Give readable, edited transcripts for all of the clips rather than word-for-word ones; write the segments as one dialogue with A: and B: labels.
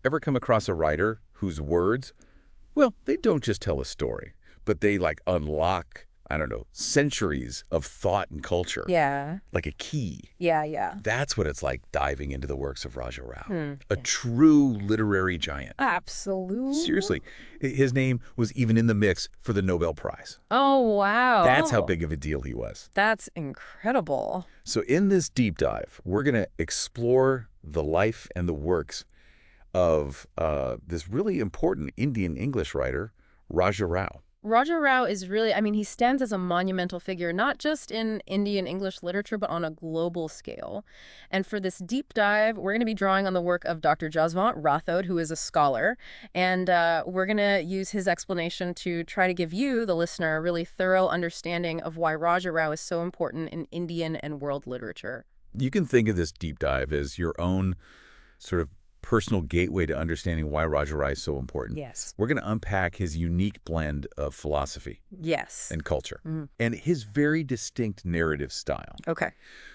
A: Ever come across a writer whose words, well, they don't just tell a story, but they like unlock, I don't know, centuries of thought and culture,
B: Yeah.
A: like a key?
B: Yeah, yeah.
A: That's what it's like diving into the works of Raja Rao, a
B: Yeah.
A: true literary giant.
B: Absolutely.
A: Seriously, his name was even in the mix for the Nobel Prize.
B: Oh, wow.
A: That's how big of a deal he was.
B: That's incredible.
A: So in this deep dive, we're going to explore the life and the works of this really important Indian English writer, Raja Rao.
B: Raja Rao is really, I mean, he stands as a monumental figure, not just in Indian English literature, but on a global scale. And for this deep dive, we're going to be drawing on the work of Dr. Jaswant Rathod, who is a scholar. And we're going to use his explanation to try to give you, the listener, a really thorough understanding of why Raja Rao is so important in Indian and world literature.
A: You can think of this deep dive as your own sort of personal gateway to understanding why Raja Rao is so important.
B: Yes.
A: We're going to unpack his unique blend of philosophy
B: Yes.
A: and culture and his very distinct narrative style.
B: Okay.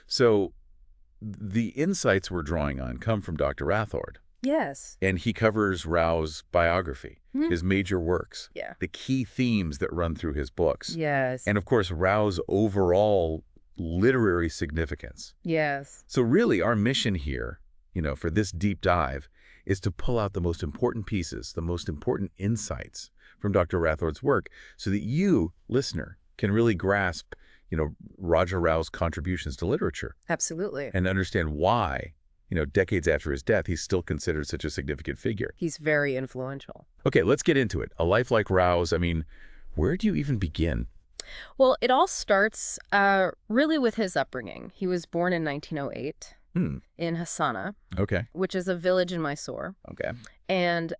A: So the insights we're drawing on come from Dr. Rathod,
B: Yes.
A: and he covers Rao's biography, his major works,
B: Yeah.
A: the key themes that run through his books,
B: Yes.
A: and of course Rao's overall literary significance.
B: Yes.
A: So really our mission here, for this deep dive, is to pull out the most important pieces, the most important insights from Dr. Rathod's work so that you, listener, can really grasp, Raja Rao's contributions to literature.
B: Absolutely.
A: And understand why, decades after his death, he's still considered such a significant figure.
B: He's very influential.
A: Okay, let's get into it. A life like Rao's, where do you even begin?
B: Well, it all starts really with his upbringing. He was born in 1908 in Hassana,
A: Okay.
B: which is a village in Mysore.
A: Okay.
B: And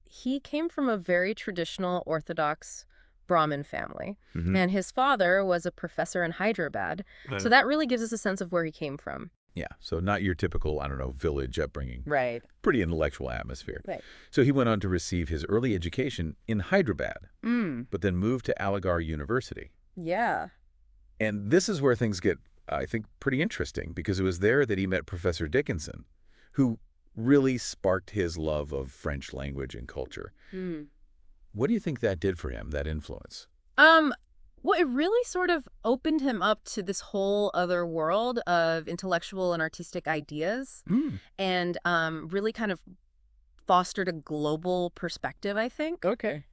B: he came from a very traditional Orthodox Brahmin family. And his father was a professor in Hyderabad. So that really gives us a sense of where he came from.
A: Yeah, so not your typical, village upbringing.
B: Right.
A: Pretty intellectual atmosphere.
B: Right.
A: So he went on to receive his early education in Hyderabad, but then moved to Aligarh University.
B: Yeah.
A: And this is where things get, I think, pretty interesting, because it was there that he met Professor Dickinson, who really sparked his love of French language and culture. What do you think that did for him, that influence?
B: Well, it really sort of opened him up to this whole other world of intellectual and artistic ideas and really kind of fostered a global perspective, I think.
A: Okay.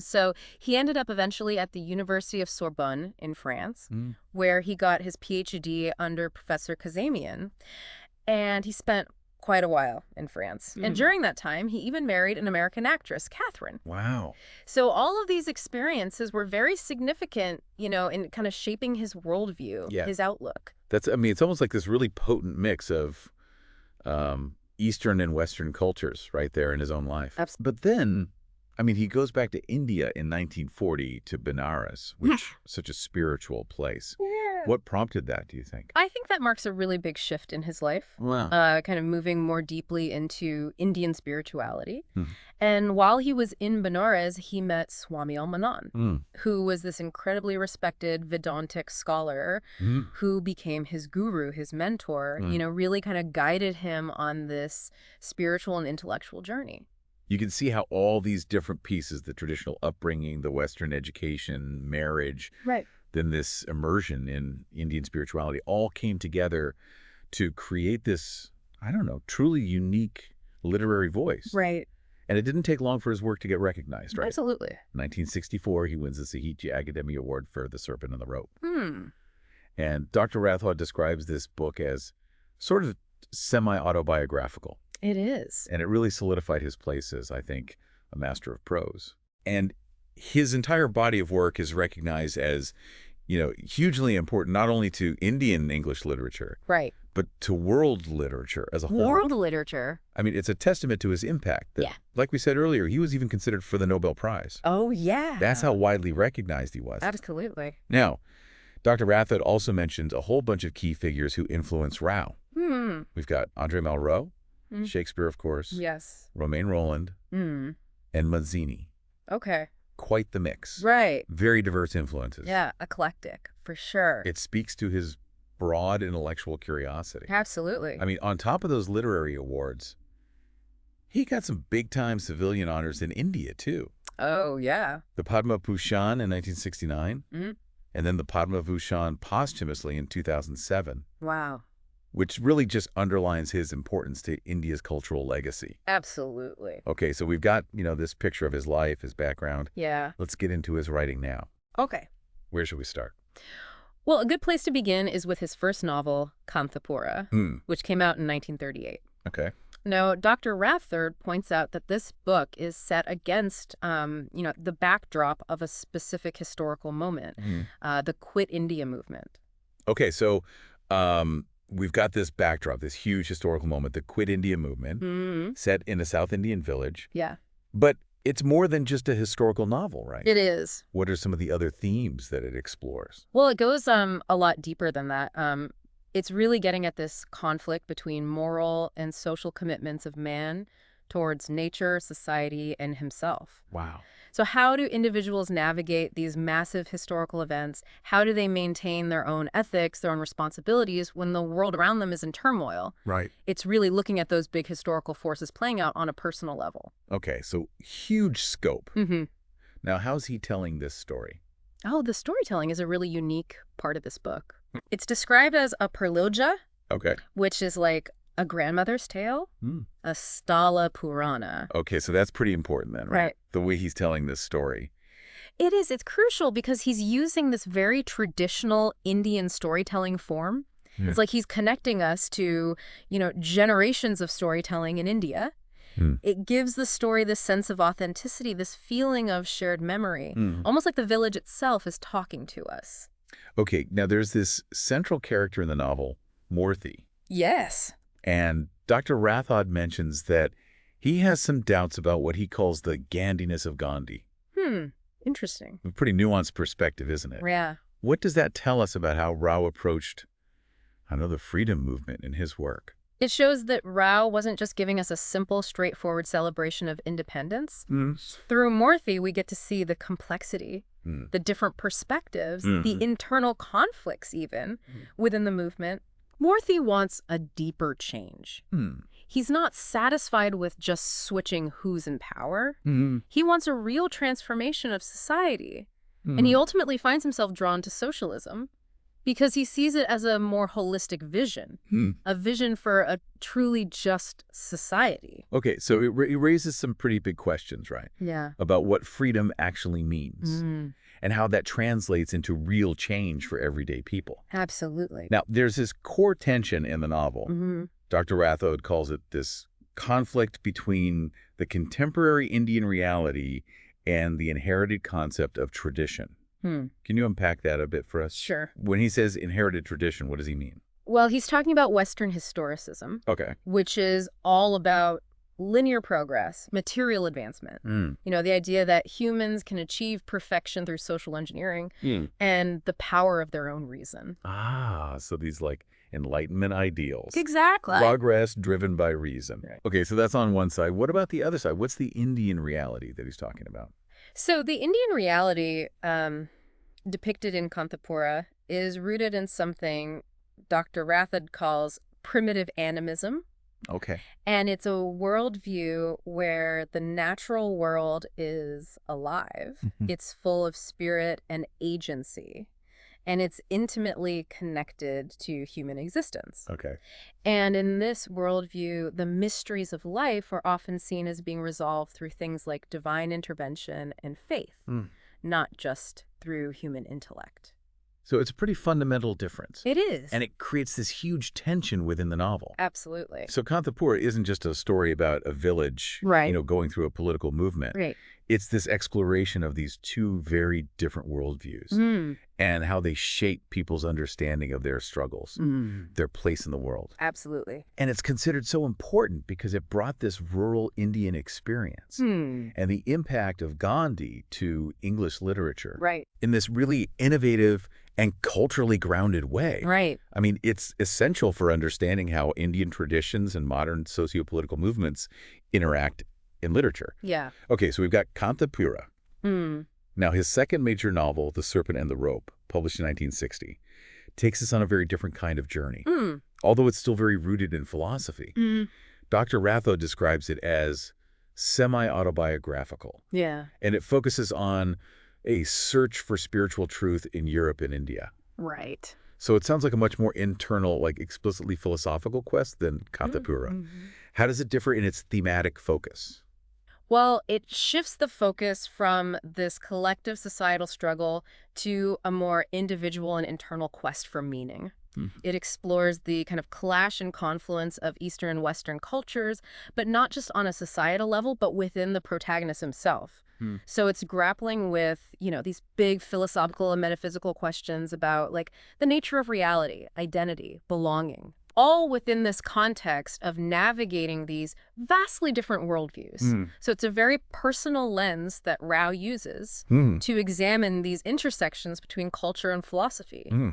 B: So he ended up eventually at the University of Sorbonne in France, where he got his PhD under Professor Kazemian, and he spent quite a while in France. And during that time, he even married an American actress, Catherine.
A: Wow.
B: So all of these experiences were very significant, in kind of shaping his worldview, his outlook.
A: It's almost like this really potent mix of Eastern and Western cultures right there in his own life.
B: Absolutely.
A: But then, he goes back to India in 1940 to Benares, which is such a spiritual place.
B: Yeah.
A: What prompted that, do you think?
B: I think that marks a really big shift in his life.
A: Wow.
B: Kind of moving more deeply into Indian spirituality. And while he was in Benares, he met Swami Almanan, who was this incredibly respected Vedantic scholar who became his guru, his mentor, really kind of guided him on this spiritual and intellectual journey.
A: You can see how all these different pieces, the traditional upbringing, the Western education, marriage,
B: Right.
A: then this immersion in Indian spirituality all came together to create this, truly unique literary voice.
B: Right.
A: And it didn't take long for his work to get recognized, right?
B: Absolutely.
A: 1964, he wins the Sahitya Akademi Award for The Serpent and the Rope. And Dr. Rathod describes this book as sort of semi-autobiographical.
B: It is.
A: And it really solidified his place as, I think, a master of prose. And his entire body of work is recognized as, hugely important, not only to Indian English literature,
B: Right.
A: but to world literature as a whole.
B: World literature.
A: It's a testament to his impact. That, like we said earlier, he was even considered for the Nobel Prize.
B: Oh, yeah.
A: That's how widely recognized he was.
B: Absolutely.
A: Now, Dr. Rathod also mentions a whole bunch of key figures who influenced Rao. We've got Andre Malraux, Shakespeare, of course.
B: Yes.
A: Romain Rolland, and Mazzini.
B: Okay.
A: Quite the mix.
B: Right.
A: Very diverse influences.
B: Yeah, eclectic, for sure.
A: It speaks to his broad intellectual curiosity.
B: Absolutely.
A: On top of those literary awards, He got some big-time civilian honors in India, too.
B: Oh, yeah.
A: The Padma Bhushan in 1969,
B: Hmm.
A: and then the Padma Bhushan posthumously in 2007,
B: Wow.
A: which really just underlines his importance to India's cultural legacy.
B: Absolutely.
A: Okay, so we've got, this picture of his life, his background.
B: Yeah.
A: Let's get into his writing now.
B: Okay.
A: Where should we start?
B: Well, a good place to begin is with his first novel, Kanthapura, which came out in 1938.
A: Okay.
B: Now, Dr. Rathod points out that this book is set against, the backdrop of a specific historical moment, the Quit India movement.
A: Okay, so we've got this backdrop, this huge historical moment, the Quit India movement, set in a South Indian village.
B: Yeah.
A: But it's more than just a historical novel, right?
B: It is.
A: What are some of the other themes that it explores?
B: Well, it goes a lot deeper than that. It's really getting at this conflict between moral and social commitments of man towards nature, society, and himself.
A: Wow.
B: So how do individuals navigate these massive historical events? How do they maintain their own ethics, their own responsibilities when the world around them is in turmoil?
A: Right.
B: It's really looking at those big historical forces playing out on a personal level.
A: Okay, so huge scope.
B: Mm-hmm.
A: Now, how's he telling this story?
B: Oh, the storytelling is a really unique part of this book. It's described as a perloja,
A: Okay.
B: which is like a grandmother's tale, a stala purana.
A: Okay, so that's pretty important then, right?
B: Right.
A: The way he's telling this story.
B: It is. It's crucial because he's using this very traditional Indian storytelling form.
A: Yeah.
B: It's like he's connecting us to, generations of storytelling in India. It gives the story this sense of authenticity, this feeling of shared memory, almost like the village itself is talking to us.
A: Okay, now there's this central character in the novel, Morthy.
B: Yes.
A: And Dr. Rathod mentions that he has some doubts about what he calls the Gandhiness of Gandhi.
B: Interesting.
A: A pretty nuanced perspective, isn't it?
B: Yeah.
A: What does that tell us about how Rao approached, the freedom movement in his work?
B: It shows that Rao wasn't just giving us a simple, straightforward celebration of independence. Through Morthy, we get to see the complexity, the different perspectives, the internal conflicts even within the movement. Morthy wants a deeper change. He's not satisfied with just switching who's in power. He wants a real transformation of society. And he ultimately finds himself drawn to socialism because he sees it as a more holistic vision, a vision for a truly just society.
A: Okay, so it raises some pretty big questions, right?
B: Yeah.
A: About what freedom actually means and how that translates into real change for everyday people.
B: Absolutely.
A: Now, there's this core tension in the novel. Dr. Rathod calls it this conflict between the contemporary Indian reality and the inherited concept of tradition. Can you unpack that a bit for us?
B: Sure.
A: When he says inherited tradition, what does he mean?
B: Well, he's talking about Western historicism,
A: Okay.
B: which is all about linear progress, material advancement. The idea that humans can achieve perfection through social engineering and the power of their own reason.
A: So these Enlightenment ideals.
B: Exactly.
A: Progress driven by reason.
B: Right.
A: Okay, so that's on one side. What about the other side? What's the Indian reality that he's talking about?
B: So the Indian reality depicted in Kanthapura is rooted in something Dr. Rathod calls primitive animism.
A: Okay.
B: And it's a worldview where the natural world is alive. It's full of spirit and agency. And it's intimately connected to human existence.
A: Okay.
B: And in this worldview, the mysteries of life are often seen as being resolved through things like divine intervention and faith, not just through human intellect.
A: So it's a pretty fundamental difference.
B: It is.
A: And it creates this huge tension within the novel.
B: Absolutely.
A: So Kanthapura isn't just a story about a village,
B: Right.
A: Going through a political movement.
B: Right.
A: It's this exploration of these two very different worldviews and how they shape people's understanding of their struggles, their place in the world.
B: Absolutely.
A: And it's considered so important because it brought this rural Indian experience and the impact of Gandhi to English literature
B: Right.
A: in this really innovative and culturally grounded way.
B: Right.
A: I mean, it's essential for understanding how Indian traditions and modern socio-political movements interact in literature.
B: Yeah.
A: Okay, so we've got Kanthapura. Now, his second major novel, The Serpent and the Rope, published in 1960, takes us on a very different kind of journey, although it's still very rooted in philosophy. Dr. Ratho describes it as semi-autobiographical,
B: Yeah.
A: and it focuses on a search for spiritual truth in Europe and India.
B: Right.
A: So it sounds like a much more internal, like explicitly philosophical quest than Kanthapura.
B: Mm-hmm.
A: How does it differ in its thematic focus?
B: Well, it shifts the focus from this collective societal struggle to a more individual and internal quest for meaning.
A: Hmm.
B: It explores the kind of clash and confluence of Eastern and Western cultures, but not just on a societal level, but within the protagonist himself.
A: Hmm.
B: So it's grappling with, these big philosophical and metaphysical questions about, like, the nature of reality, identity, belonging, all within this context of navigating these vastly different worldviews.
A: Hmm.
B: So it's a very personal lens that Rao uses
A: Hmm.
B: to examine these intersections between culture and philosophy.
A: Hmm.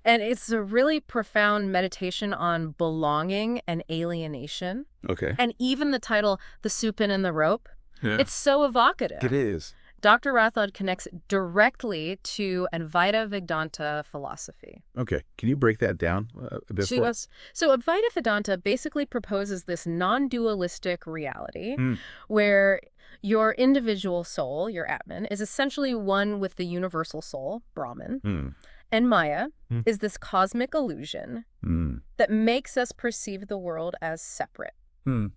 B: And it's a really profound meditation on belonging and alienation.
A: Okay.
B: And even the title, The Serpent and the Rope,
A: Yeah.
B: it's so evocative.
A: It is.
B: Dr. Rathod connects directly to Advaita Vedanta philosophy.
A: Okay. Can you break that down a bit for us?
B: So Advaita Vedanta basically proposes this non-dualistic reality
A: Hmm.
B: where your individual soul, your Atman, is essentially one with the universal soul, Brahman,
A: Hmm.
B: and Maya
A: Hmm.
B: is this cosmic illusion
A: Hmm.
B: that makes us perceive the world as separate,
A: Hmm.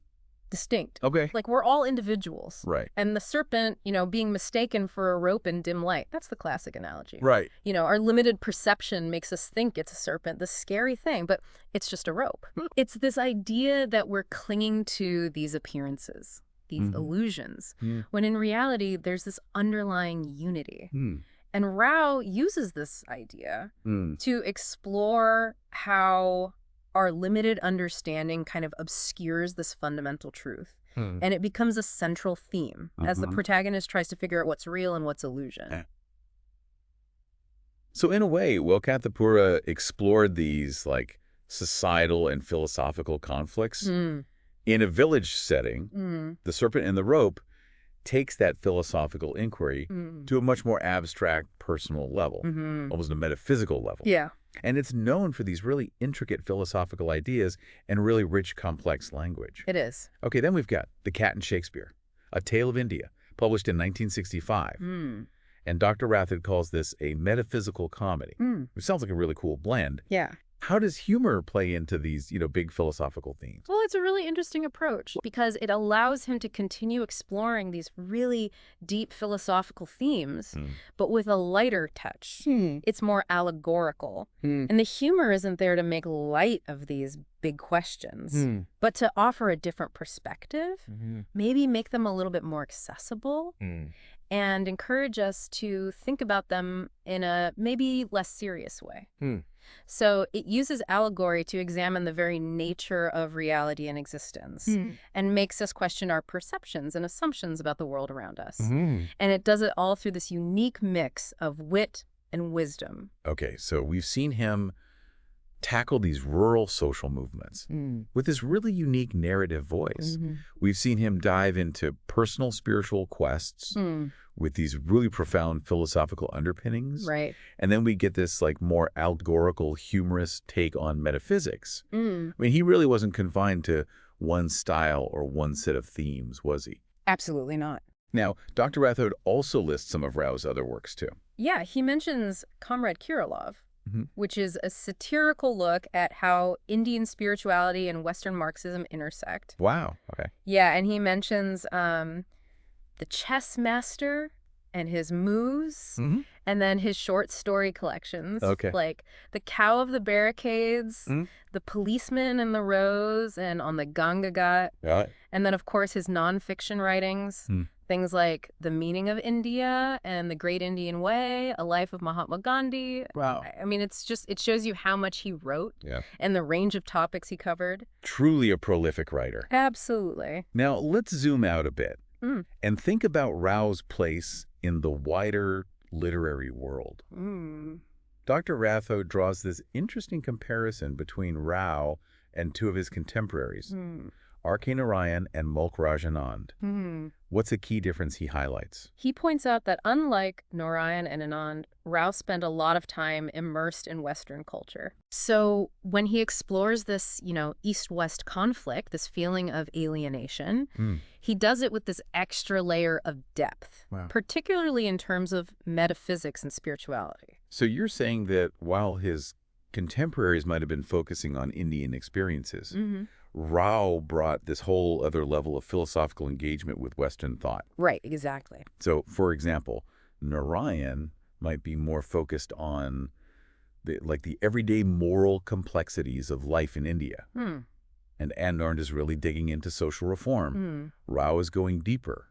B: distinct.
A: Okay.
B: Like we're all individuals.
A: Right.
B: And the serpent, being mistaken for a rope in dim light. That's the classic analogy.
A: Right.
B: Our limited perception makes us think it's a serpent, the scary thing, but it's just a rope. It's this idea that we're clinging to these appearances, these illusions, when in reality, there's this underlying unity.
A: Hmm.
B: And Rao uses this idea
A: Hmm.
B: to explore how our limited understanding kind of obscures this fundamental truth.
A: Hmm.
B: And it becomes a central theme as the protagonist tries to figure out what's real and what's illusion.
A: Yeah. So in a way, Kanthapura explored these like societal and philosophical conflicts
B: Mm.
A: in a village setting.
B: Mm.
A: The Serpent and the Rope takes that philosophical inquiry
B: Mm.
A: to a much more abstract, personal level,
B: Mm-hmm.
A: almost a metaphysical level.
B: Yeah.
A: And it's known for these really intricate philosophical ideas and really rich, complex language.
B: It is.
A: Okay, then we've got The Cat and Shakespeare, A Tale of India, published in 1965.
B: Mm.
A: And Dr. Rathod calls this a metaphysical comedy.
B: Mm.
A: It sounds like a really cool blend.
B: Yeah.
A: How does humor play into these, big philosophical themes?
B: Well, it's a really interesting approach because it allows him to continue exploring these really deep philosophical themes, but with a lighter touch. It's more allegorical. And the humor isn't there to make light of these big questions, but to offer a different perspective, maybe make them a little bit more accessible, and encourage us to think about them in a maybe less serious way. So it uses allegory to examine the very nature of reality and existence and makes us question our perceptions and assumptions about the world around us. And it does it all through this unique mix of wit and wisdom.
A: Okay, so we've seen him tackle these rural social movements with this really unique narrative voice. We've seen him dive into personal spiritual quests with these really profound philosophical underpinnings.
B: Right.
A: And then we get this like more allegorical, humorous take on metaphysics. I mean, he really wasn't confined to one style or one set of themes, was he?
B: Absolutely not.
A: Now, Dr. Rathod also lists some of Rao's other works, too.
B: Yeah, he mentions Comrade Kirillov, which is a satirical look at how Indian spirituality and Western Marxism intersect.
A: Wow. Okay.
B: Yeah, and he mentions the chess master and his moves, and then his short story collections, like The Cow of the Barricades, The Policeman in the Rose, and On the Ganga Ghat. And then, of course, his nonfiction writings, things like The Meaning of India and The Great Indian Way, A Life of Mahatma Gandhi.
A: Wow.
B: I mean, it shows you how much he wrote and the range of topics he covered.
A: Truly a prolific writer.
B: Absolutely.
A: Now, let's zoom out a bit and think about Rao's place in the wider literary world. Dr. Rathod draws this interesting comparison between Rao and two of his contemporaries, R.K. Narayan and Mulk Rajanand.
B: Hmm.
A: What's a key difference he highlights?
B: He points out that unlike Narayan and Anand, Rao spent a lot of time immersed in Western culture. So when he explores this, East-West conflict, this feeling of alienation, he does it with this extra layer of depth,
A: Wow.
B: particularly in terms of metaphysics and spirituality.
A: So you're saying that while his contemporaries might have been focusing on Indian experiences, Rao brought this whole other level of philosophical engagement with Western thought.
B: Right, exactly.
A: So, for example, Narayan might be more focused on the everyday moral complexities of life in India. And Anand is really digging into social reform. Rao is going deeper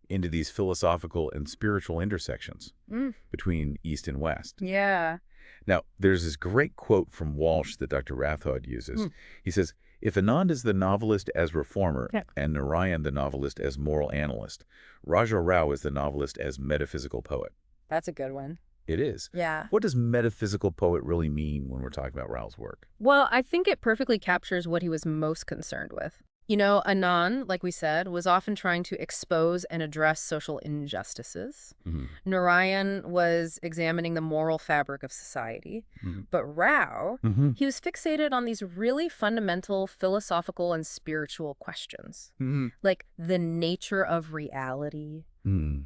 A: into these philosophical and spiritual intersections between East and West.
B: Yeah.
A: Now, there's this great quote from Walsh that Dr. Rathod uses. He says, if Anand is the novelist as reformer and Narayan the novelist as moral analyst, Raja Rao is the novelist as metaphysical poet.
B: That's a good one.
A: It is.
B: Yeah.
A: What does metaphysical poet really mean when we're talking about Rao's work?
B: Well, I think it perfectly captures what he was most concerned with. Anand, like we said, was often trying to expose and address social injustices. Narayan was examining the moral fabric of society. But Rao, he was fixated on these really fundamental philosophical and spiritual questions, like the nature of reality,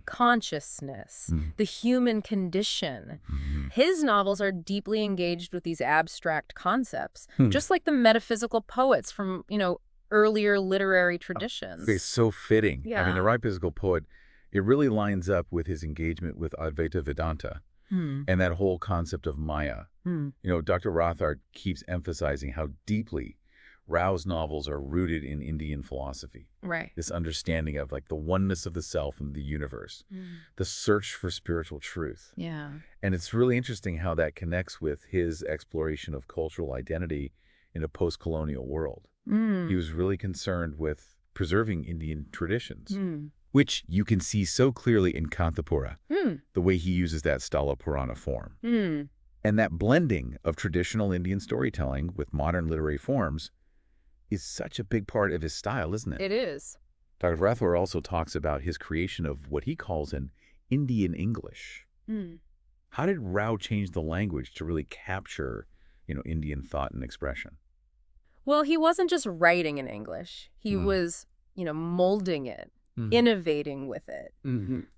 B: consciousness, the human condition. His novels are deeply engaged with these abstract concepts, just like the metaphysical poets from, earlier literary traditions.
A: It's so fitting.
B: Yeah.
A: I mean, the metaphysical poet, it really lines up with his engagement with Advaita Vedanta and that whole concept of Maya. Dr. Rothard keeps emphasizing how deeply Rao's novels are rooted in Indian philosophy.
B: Right.
A: This understanding of the oneness of the self and the universe, the search for spiritual truth.
B: Yeah.
A: And it's really interesting how that connects with his exploration of cultural identity in a post-colonial world. He was really concerned with preserving Indian traditions, which you can see so clearly in Kanthapura, the way he uses that Stala Purana form. And that blending of traditional Indian storytelling with modern literary forms is such a big part of his style, isn't it?
B: It is.
A: Dr. Rathore also talks about his creation of what he calls an Indian English. How did Rao change the language to really capture, Indian thought and expression?
B: Well, he wasn't just writing in English. He was, molding it, innovating with it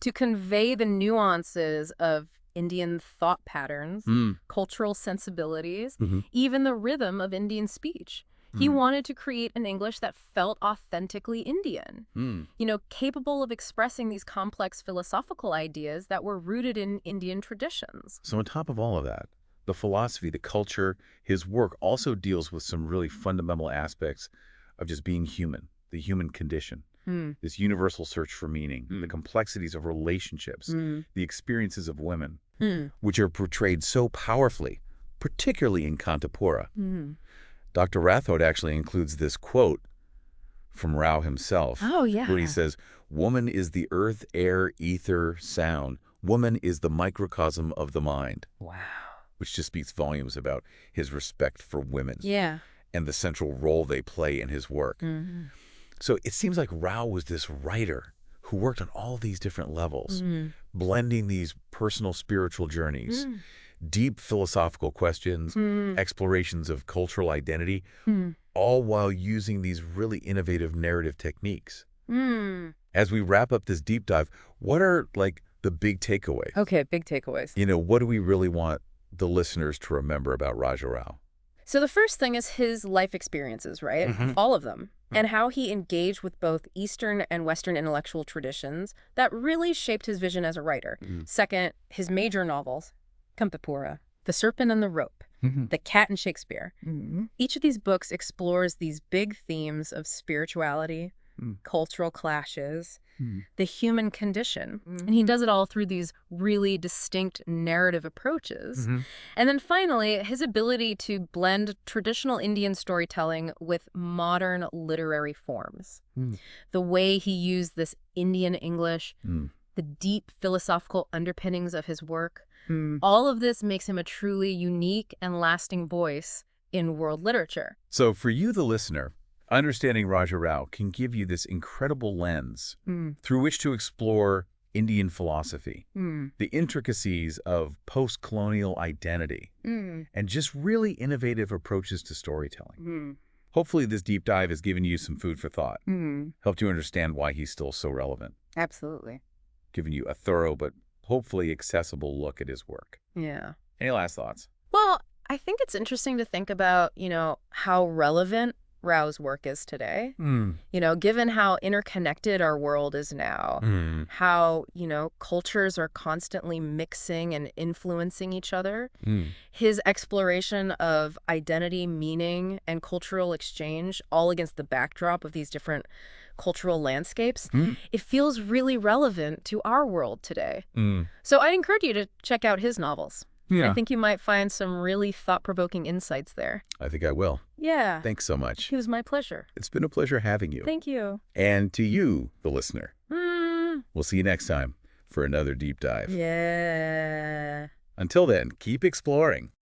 B: to convey the nuances of Indian thought patterns, cultural sensibilities, even the rhythm of Indian speech. He wanted to create an English that felt authentically Indian, capable of expressing these complex philosophical ideas that were rooted in Indian traditions.
A: So on top of all of that, the philosophy, the culture, his work also deals with some really fundamental aspects of just being human, the human condition, this universal search for meaning, the complexities of relationships, the experiences of women, which are portrayed so powerfully, particularly in Kanthapura. Dr. Rathod actually includes this quote from Rao himself, where he says, "Woman is the earth, air, ether, sound. Woman is the microcosm of the mind."
B: Wow.
A: Which just speaks volumes about his respect for women and the central role they play in his work. So it seems like Rao was this writer who worked on all these different levels, blending these personal spiritual journeys, deep philosophical questions, explorations of cultural identity, all while using these really innovative narrative techniques. As we wrap up this deep dive, what are the big takeaways?
B: Okay, big takeaways.
A: What do we really want the listeners to remember about Raja Rao?
B: So the first thing is his life experiences, right? All of them. And how he engaged with both Eastern and Western intellectual traditions that really shaped his vision as a writer. Second, his major novels, Kanthapura, The Serpent and the Rope, The Cat and Shakespeare. Each of these books explores these big themes of spirituality, cultural clashes, the human condition. And he does it all through these really distinct narrative approaches. And then finally, his ability to blend traditional Indian storytelling with modern literary forms. The way he used this Indian English, the deep philosophical underpinnings of his work, all of this makes him a truly unique and lasting voice in world literature.
A: So for you, the listener, Understanding Raja Rao can give you this incredible lens through which to explore Indian philosophy, the intricacies of post-colonial identity, and just really innovative approaches to storytelling. Hopefully this deep dive has given you some food for thought, helped you understand why he's still so relevant,
B: Absolutely.
A: given you a thorough but hopefully accessible look at his work.
B: Yeah.
A: Any last thoughts?
B: Well, I think it's interesting to think about, how relevant Rao's work is today. Given how interconnected our world is now, how, cultures are constantly mixing and influencing each other. His exploration of identity, meaning, and cultural exchange, all against the backdrop of these different cultural landscapes, it feels really relevant to our world today. So I'd encourage you to check out his novels.
A: Yeah.
B: I think you might find some really thought-provoking insights there.
A: I think I will.
B: Yeah.
A: Thanks so much.
B: It was my pleasure.
A: It's been a pleasure having you.
B: Thank you.
A: And to you, the listener. We'll see you next time for another deep dive.
B: Yeah.
A: Until then, keep exploring.